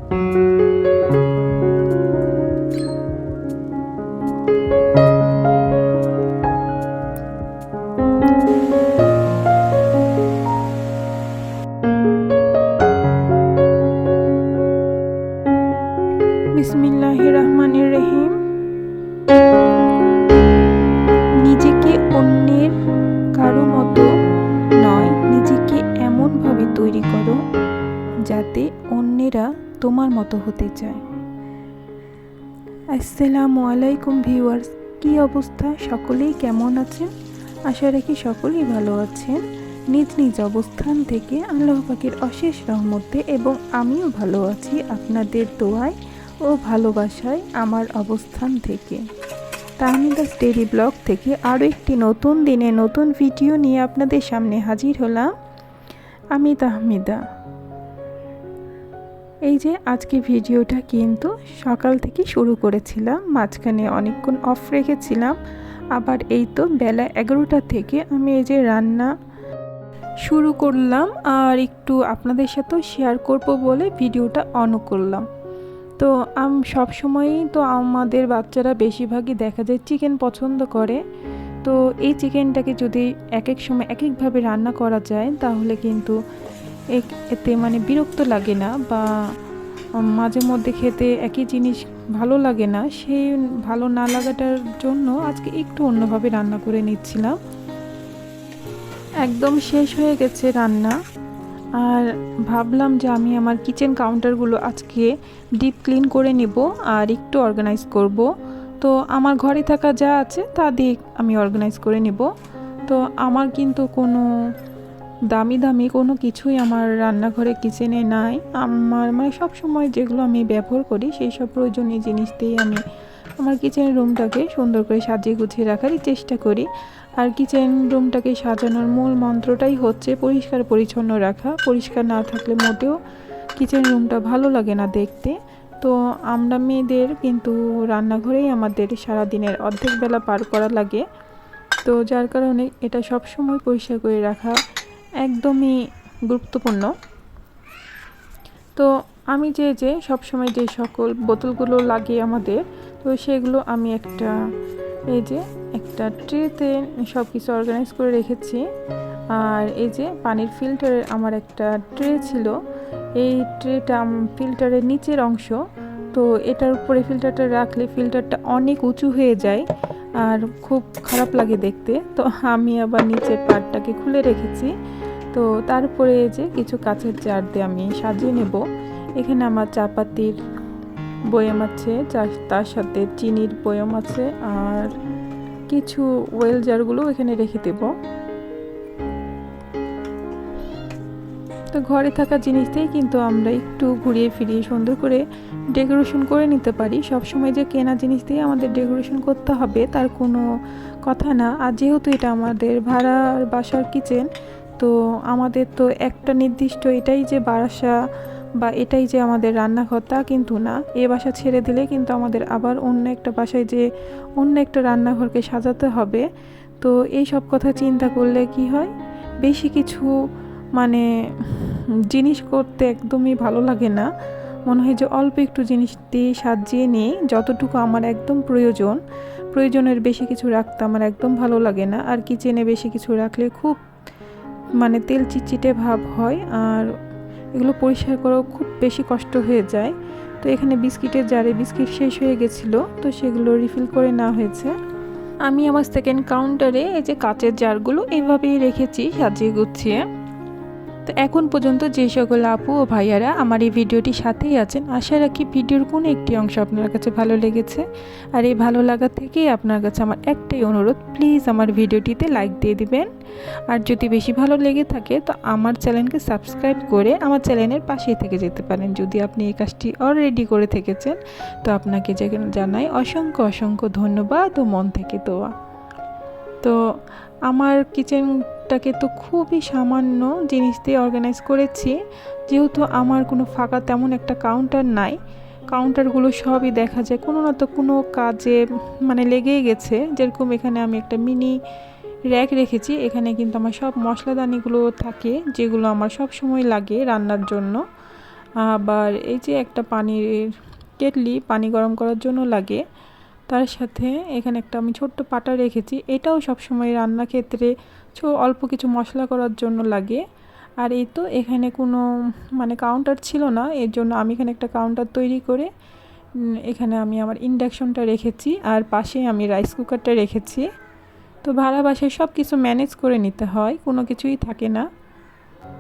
বিসমিল্লাহির রহমানির রহিম। নিজেকে অন্যের কারো মতো নয়, নিজেকে এমনভাবে তৈরি করো যাতে অন্যেরা তোমার মতো হতে চায়। আসসালামু আলাইকুম ভিউয়ার্স, কী অবস্থা? সকলেই কেমন আছেন? আশা রাখি সকলেই ভালো আছেন। নিজ নিজ অবস্থান থেকে আল্লাহ পাকের অশেষ রহমতে এবং আমিও ভালো আছি আপনাদের দোয়ায় ও ভালোবাসায় আমার অবস্থান থেকে। তাহমিদাস ডেইলি ব্লগ থেকে আরও একটি নতুন দিনে নতুন ভিডিও নিয়ে আপনাদের সামনে হাজির হলাম। আমি তাহমিদা। এই যে আজকে ভিডিওটা কিন্তু সকাল থেকে শুরু করেছিলাম, মাঝখানে অনেকক্ষণ অফ রেখেছিলাম। আবার এই তো বেলা 11টা থেকে আমি এই যে রান্না শুরু করলাম, আর একটু আপনাদের সাথেও শেয়ার করব বলে ভিডিওটা অনও করলাম। তো সবসময়ই তো আমাদের বাচ্চারা বেশিরভাগই দেখা যায় চিকেন পছন্দ করে। তো এই চিকেনটাকে যদি এক এক সময় এক একভাবে রান্না করা যায় তাহলে কিন্তু এতে মানে বিরক্ত লাগে না, বা মাঝে মধ্যে খেতে একই জিনিস ভালো লাগে না। সেই ভালো না লাগাটার জন্য আজকে একটু অন্যভাবে রান্না করে নিচ্ছিলাম। একদম শেষ হয়ে গেছে রান্না, আর ভাবলাম যে আমি আমার কিচেন কাউন্টারগুলো আজকে ডিপ ক্লিন করে নেব আর একটু অর্গানাইজ করব। তো আমার ঘরে থাকা যা আছে তা দিয়ে আমি অর্গানাইজ করে নেব। তো আমার কিন্তু কোনো দামি দামি কোনো কিছুই আমার রান্নাঘরে কিচেনে নাই। আমার মানে সব সময় যেগুলো আমি ব্যবহার করি সেই সব প্রয়োজনীয় জিনিস দিয়েই আমি আমার কিচেন রুমটাকে সুন্দর করে সাজিয়ে গুছিয়ে রাখারই চেষ্টা করি। আর কিচেন রুমটাকে সাজানোর মূল মন্ত্রটাই হচ্ছে পরিষ্কার পরিচ্ছন্ন রাখা। পরিষ্কার না থাকলে মোটেও কিচেন রুমটা ভালো লাগে না দেখতে। তো আমরা মেয়েদের কিন্তু রান্নাঘরেই আমাদের সারাদিনের অর্ধেক বেলা পার করা লাগে। তো যার কারণে এটা সব সময় পরিষ্কার করে রাখা একদমই গুরুত্বপূর্ণ। তো আমি যে সবসময় যে সকল বোতলগুলো লাগে আমাদের, তো সেগুলো আমি একটা ট্রেতে সব কিছু অর্গানাইজ করে রেখেছি। আর এই যে পানির ফিল্টারের আমার একটা ট্রে ছিল, এই ট্রেটা ফিল্টারের নিচের অংশ। তো এটার উপরে ফিল্টারটা রাখলে ফিল্টারটা অনেক উঁচু হয়ে যায় আর খুব খারাপ লাগে দেখতে। তো আমি আবার নিচের পার্টটাকে খুলে রেখেছি। তো তারপরে এই যে কিছু কাঁচের জার দিয়ে আমি সাজিয়ে নেব। এখানে আমার চাপাতির বয়াম আছে, তার সাথে চিনির বয়াম আছে, আর কিছু ওয়েল জারগুলো এখানে রেখে দেব। তো ঘরে থাকা জিনিস দিয়েই কিন্তু আমরা একটু ঘুরিয়ে ফিরিয়ে সুন্দর করে ডেকোরেশন করে নিতে পারি। সবসময় যে কেনা জিনিস দিয়ে আমাদের ডেকোরেশন করতে হবে তার কোনো কথা না। আর যেহেতু এটা আমাদের ভাড়ার বাসার কিচেন, তো আমাদের তো একটা নির্দিষ্ট এটাই যে বাসা বা এটাই যে আমাদের রান্নাঘর তা কিন্তু না। এ বাসা ছেড়ে দিলে কিন্তু আমাদের আবার অন্য একটা বাসায় যে অন্য একটা রান্নাঘরকে সাজাতে হবে। তো এই সব কথা চিন্তা করলে কি হয়, বেশি কিছু মানে জিনিস করতে একদমই ভালো লাগে না। মনে হয় যে অল্প একটু জিনিস দিয়ে সাজিয়ে নিই, যতটুকু আমার একদম প্রয়োজনের বেশি কিছু রাখতে আমার একদম ভালো লাগে না। আর কিচেনে বেশি কিছু রাখলে খুব মানে তেল চিটচিটে ভাব হয়, আর এগুলো পরিষ্কার করাও খুব বেশি কষ্ট হয়ে যায়। তো এখানে বিস্কিটের জারে বিস্কিট শেষ হয়ে গেছিলো, তো সেগুলো রিফিল করে নেওয়া হয়েছে। আমি আমার সেকেন্ড কাউন্টারে এই যে কাচের জারগুলো এভাবেই রেখেছি সাজিয়ে গুছিয়ে। তো এখন পর্যন্ত যে সকল আপু ও ভাইয়ারা আমার এই ভিডিওটির সাথেই আছেন, আশা রাখি ভিডিওর কোনো একটি অংশ আপনার কাছে ভালো লেগেছে। আর এই ভালো লাগা থেকেই আপনার কাছে আমার একটাই অনুরোধ, প্লিজ আমার ভিডিওটিতে লাইক দিয়ে দিবেন। আর যদি বেশি ভালো লেগে থাকে তো আমার চ্যানেলকে সাবস্ক্রাইব করে আমার চ্যানেলের পাশেই থেকে যেতে পারেন। যদি আপনি এই কাজটি অলরেডি করে থেকেছেন তো আপনাকে জানাই অসংখ্য অসংখ্য ধন্যবাদ ও মন থেকে দোয়া। তো আমার কিচেনটাকে তো খুবই সামান্য জিনিস দিয়ে অর্গানাইজ করেছি, যেহেতু আমার কোনো ফাঁকা তেমন একটা কাউন্টার নাই। কাউন্টারগুলো সবই দেখা যায় কোনো না তো কোনো কাজে মানে লেগেই গেছে। যেরকম এখানে আমি একটা মিনি র্যাক রেখেছি, এখানে কিন্তু আমার সব মশলাদানিগুলো থাকে যেগুলো আমার সব সময় লাগে রান্নার জন্য। আবার এই যে একটা পানির কেটলি, পানি গরম করার জন্য লাগে। তার সাথে এখানে একটা আমি ছোট্ট পাটা রেখেছি, এটাও সবসময় রান্না ক্ষেত্রে অল্প কিছু মশলা করার জন্য লাগে। আর এই তো এখানে কোনো মানে কাউন্টার ছিল না, এর জন্য আমি এখানে একটা কাউন্টার তৈরি করে এখানে আমি আমার ইন্ডাকশনটা রেখেছি, আর পাশে আমি রাইস কুকারটা রেখেছি। তো ভাড়া বাসায় সব কিছু ম্যানেজ করে নিতে হয়, কোনো কিছুই থাকে না,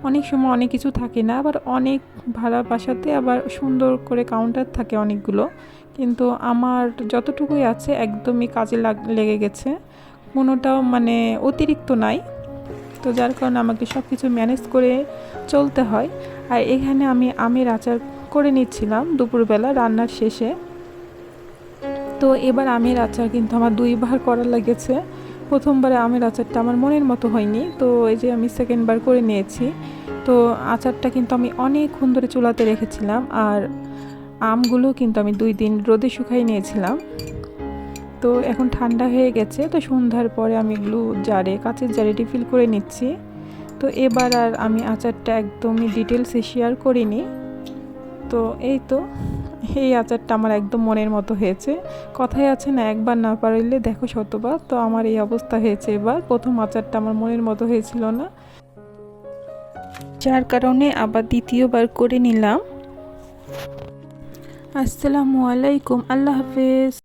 অনেক সময় অনেক কিছু থাকে না। আবার অনেক ভাড়া বাসাতে আবার সুন্দর করে কাউন্টার থাকে অনেকগুলো, কিন্তু আমার যতটুকুই আছে একদমই কাজে লেগে গেছে, কোনোটাও মানে অতিরিক্ত নাই। তো যার কারণে আমাকে সব কিছু ম্যানেজ করে চলতে হয়। আর এখানে আমি আমের আচার করে নিচ্ছিলাম দুপুরবেলা রান্নার শেষে। তো এবার আমের আচার কিন্তু আমার 2বার করা লেগেছে। প্রথমবারে আমের আচারটা আমার মনের মতো হয়নি, তো এই যে আমি সেকেন্ডবার করে নিয়েছি। তো আচারটা কিন্তু আমি অনেকক্ষণ ধরে চুলাতে রেখেছিলাম, আর আমগুলো কিন্তু আমি 2 দিন রোদে শুকাই নিয়েছিলাম। তো এখন ঠান্ডা হয়ে গেছে, তো সন্ধ্যার পরে আমি এগুলো কাঁচের জারে রিফিল করে নিচ্ছি। তো এবার আর আমি আচারটা একদমই ডিটেলসে শেয়ার করিনি। তো এই আচারটা আমার একদম মনের মতো হয়েছে। কথায় আছে না, একবার না পারলে দেখো শতবার। তো আমার এই অবস্থা হয়েছে এবার, প্রথম আচারটা আমার মনের মতো হয়েছিল না, যার কারণে আবার দ্বিতীয়বার করে নিলাম। আসসালামু আলাইকুম, আল্লাহ হাফেজ।